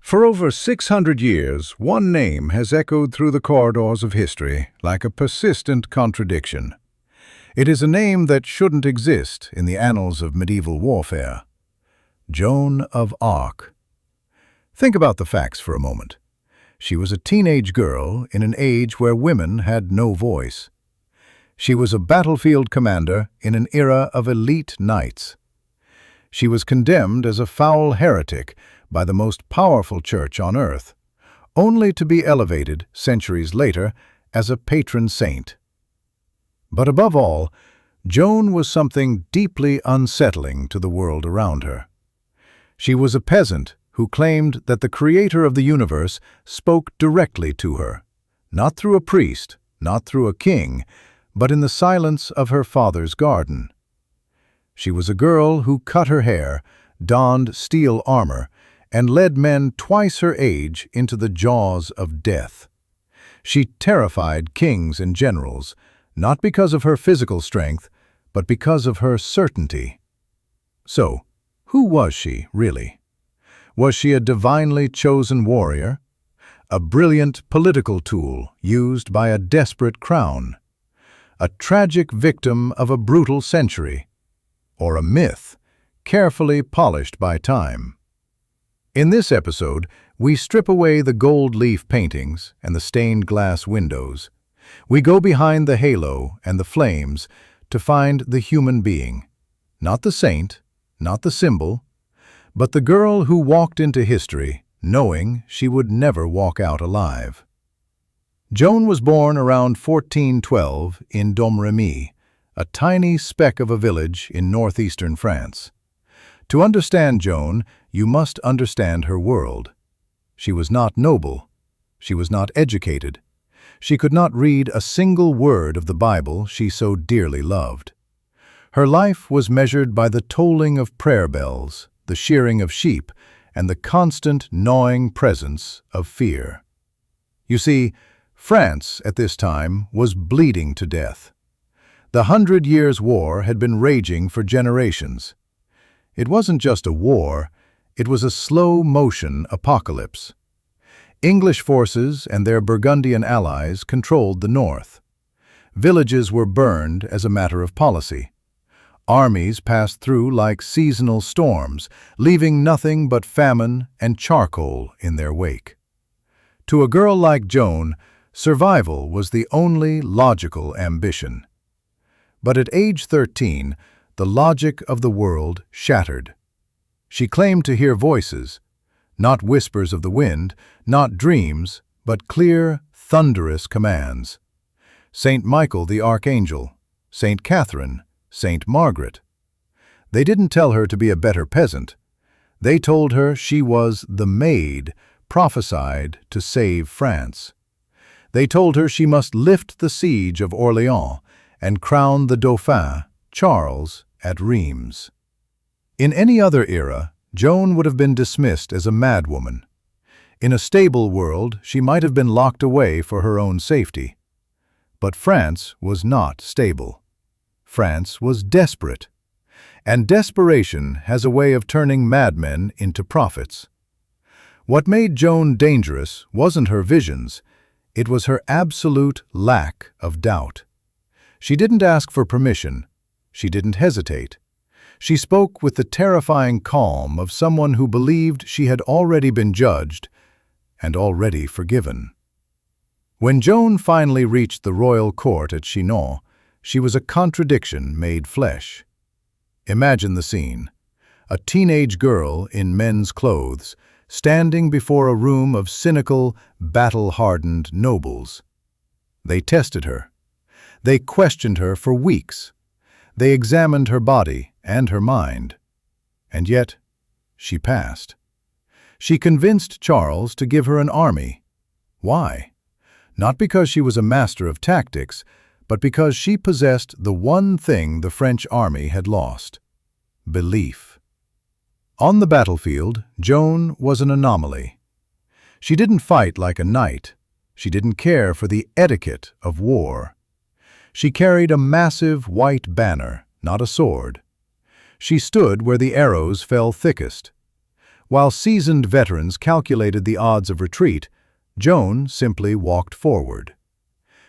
For over 600 years, one name has echoed through the corridors of history like a persistent contradiction. It is a name that shouldn't exist in the annals of medieval warfare. Joan of Arc. Think about the facts for a moment. She was a teenage girl in an age where women had no voice. She was a battlefield commander in an era of elite knights. She was condemned as a foul heretic by the most powerful church on earth, only to be elevated, centuries later, as a patron saint. But above all, Joan was something deeply unsettling to the world around her. She was a peasant who claimed that the creator of the universe spoke directly to her, not through a priest, not through a king, but in the silence of her father's garden. She was a girl who cut her hair, donned steel armor, and led men twice her age into the jaws of death. She terrified kings and generals, not because of her physical strength, but because of her certainty. So, who was she, really? Was she a divinely chosen warrior? A brilliant political tool used by a desperate crown? A tragic victim of a brutal century? Or a myth, carefully polished by time? In this episode, we strip away the gold leaf paintings and the stained glass windows. We go behind the halo and the flames to find the human being. Not the saint, not the symbol, but the girl who walked into history knowing she would never walk out alive. Joan was born around 1412 in Domremy, a tiny speck of a village in northeastern France. To understand Joan, you must understand her world. She was not noble. She was not educated. She could not read a single word of the Bible she so dearly loved. Her life was measured by the tolling of prayer bells, the shearing of sheep, and the constant gnawing presence of fear. You see, France at this time was bleeding to death. The 100 Years' War had been raging for generations. It wasn't just a war, it was a slow-motion apocalypse. English forces and their Burgundian allies controlled the north. Villages were burned as a matter of policy. Armies passed through like seasonal storms, leaving nothing but famine and charcoal in their wake. To a girl like Joan, survival was the only logical ambition. But at age 13, the logic of the world shattered. She claimed to hear voices, not whispers of the wind, not dreams, but clear, thunderous commands. Saint Michael the Archangel, Saint Catherine, Saint Margaret. They didn't tell her to be a better peasant. They told her she was the maid prophesied to save France. They told her she must lift the siege of Orléans and crown the Dauphin, Charles, at Reims. In any other era, Joan would have been dismissed as a madwoman. In a stable world, she might have been locked away for her own safety. But France was not stable. France was desperate. And desperation has a way of turning madmen into prophets. What made Joan dangerous wasn't her visions, it was her absolute lack of doubt. She didn't ask for permission. She didn't hesitate. She spoke with the terrifying calm of someone who believed she had already been judged and already forgiven. When Joan finally reached the royal court at Chinon, she was a contradiction made flesh. Imagine the scene. A teenage girl in men's clothes, standing before a room of cynical, battle-hardened nobles. They tested her. They questioned her for weeks. They examined her body and her mind. And yet, she passed. She convinced Charles to give her an army. Why? Not because she was a master of tactics, but because she possessed the one thing the French army had lost: belief. On the battlefield, Joan was an anomaly. She didn't fight like a knight. She didn't care for the etiquette of war. She carried a massive white banner, not a sword. She stood where the arrows fell thickest. While seasoned veterans calculated the odds of retreat, Joan simply walked forward.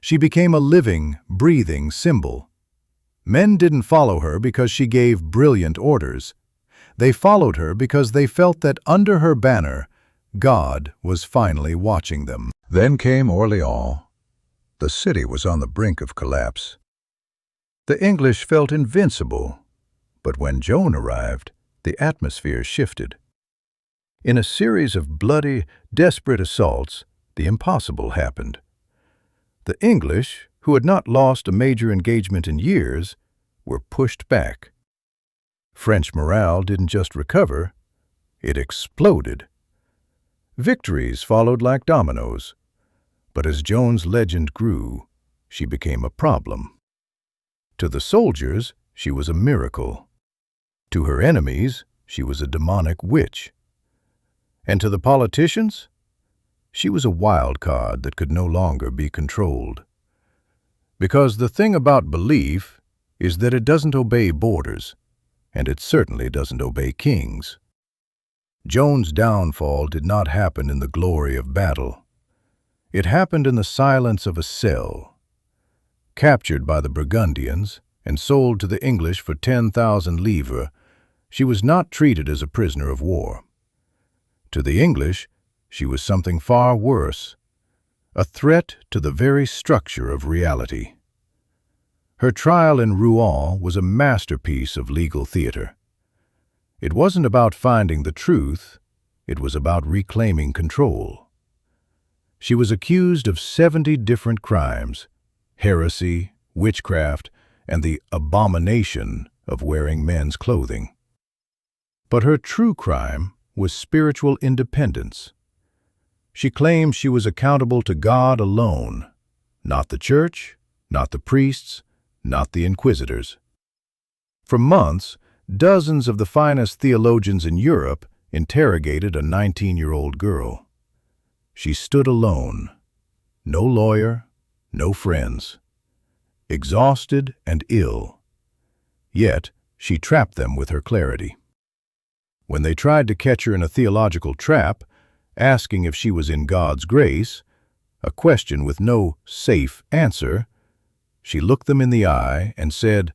She became a living, breathing symbol. Men didn't follow her because she gave brilliant orders. They followed her because they felt that under her banner, God was finally watching them. Then came Orleans. The city was on the brink of collapse. The English felt invincible, but when Joan arrived, the atmosphere shifted. In a series of bloody, desperate assaults, the impossible happened. The English, who had not lost a major engagement in years, were pushed back. French morale didn't just recover, it exploded. Victories followed like dominoes, but as Joan's legend grew, she became a problem. To the soldiers, she was a miracle. To her enemies, she was a demonic witch. And to the politicians, she was a wild card that could no longer be controlled. Because the thing about belief is that it doesn't obey borders, and it certainly doesn't obey kings. Joan's downfall did not happen in the glory of battle. It happened in the silence of a cell. Captured by the Burgundians and sold to the English for 10,000 livres, she was not treated as a prisoner of war. To the English, she was something far worse, a threat to the very structure of reality. Her trial in Rouen was a masterpiece of legal theater. It wasn't about finding the truth, it was about reclaiming control. She was accused of 70 different crimes: heresy, witchcraft, and the abomination of wearing men's clothing. But her true crime was spiritual independence. She claimed she was accountable to God alone, not the church, not the priests, not the inquisitors. For months, dozens of the finest theologians in Europe interrogated a 19-year-old girl. She stood alone, no lawyer, no friends, exhausted and ill. Yet, she trapped them with her clarity. When they tried to catch her in a theological trap, asking if she was in God's grace, a question with no safe answer, she looked them in the eye and said,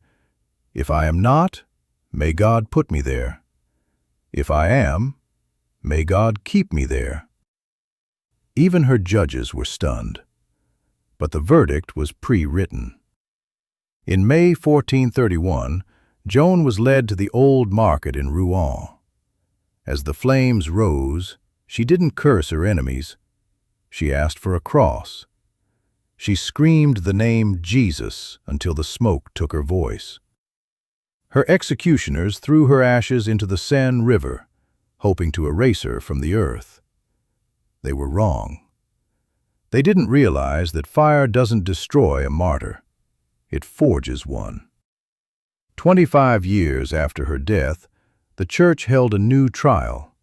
"If I am not, may God put me there. If I am, may God keep me there." Even her judges were stunned. But the verdict was pre-written. In May 1431, Joan was led to the old market in Rouen. As the flames rose, she didn't curse her enemies. She asked for a cross. She screamed the name Jesus until the smoke took her voice. Her executioners threw her ashes into the Seine River, hoping to erase her from the earth. They were wrong. They didn't realize that fire doesn't destroy a martyr. It forges one. 25 years after her death, the church held a new trial.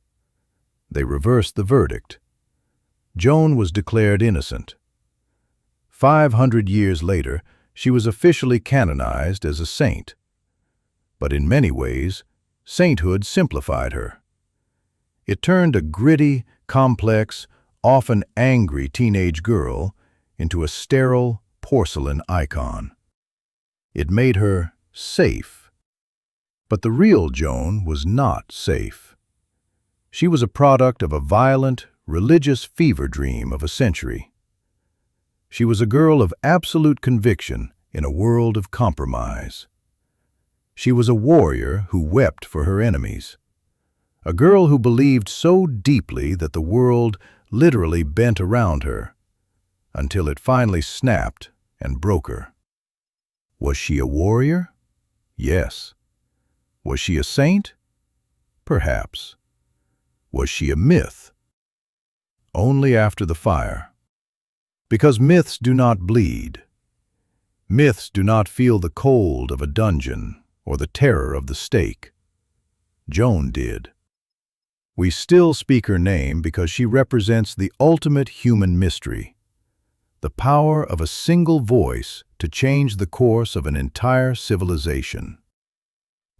They reversed the verdict. Joan was declared innocent. 500 years later, she was officially canonized as a saint. But in many ways, sainthood simplified her. It turned a gritty, complex, often angry teenage girl into a sterile porcelain icon. It made her safe. But the real Joan was not safe. She was a product of a violent, religious fever dream of a century. She was a girl of absolute conviction in a world of compromise. She was a warrior who wept for her enemies. A girl who believed so deeply that the world literally bent around her, until it finally snapped and broke her. Was she a warrior? Yes. Was she a saint? Perhaps. Was she a myth? Only after the fire. Because myths do not bleed. Myths do not feel the cold of a dungeon or the terror of the stake. Joan did. We still speak her name because she represents the ultimate human mystery, the power of a single voice to change the course of an entire civilization.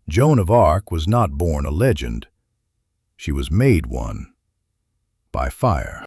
Joan of Arc was not born a legend. She was made one by fire.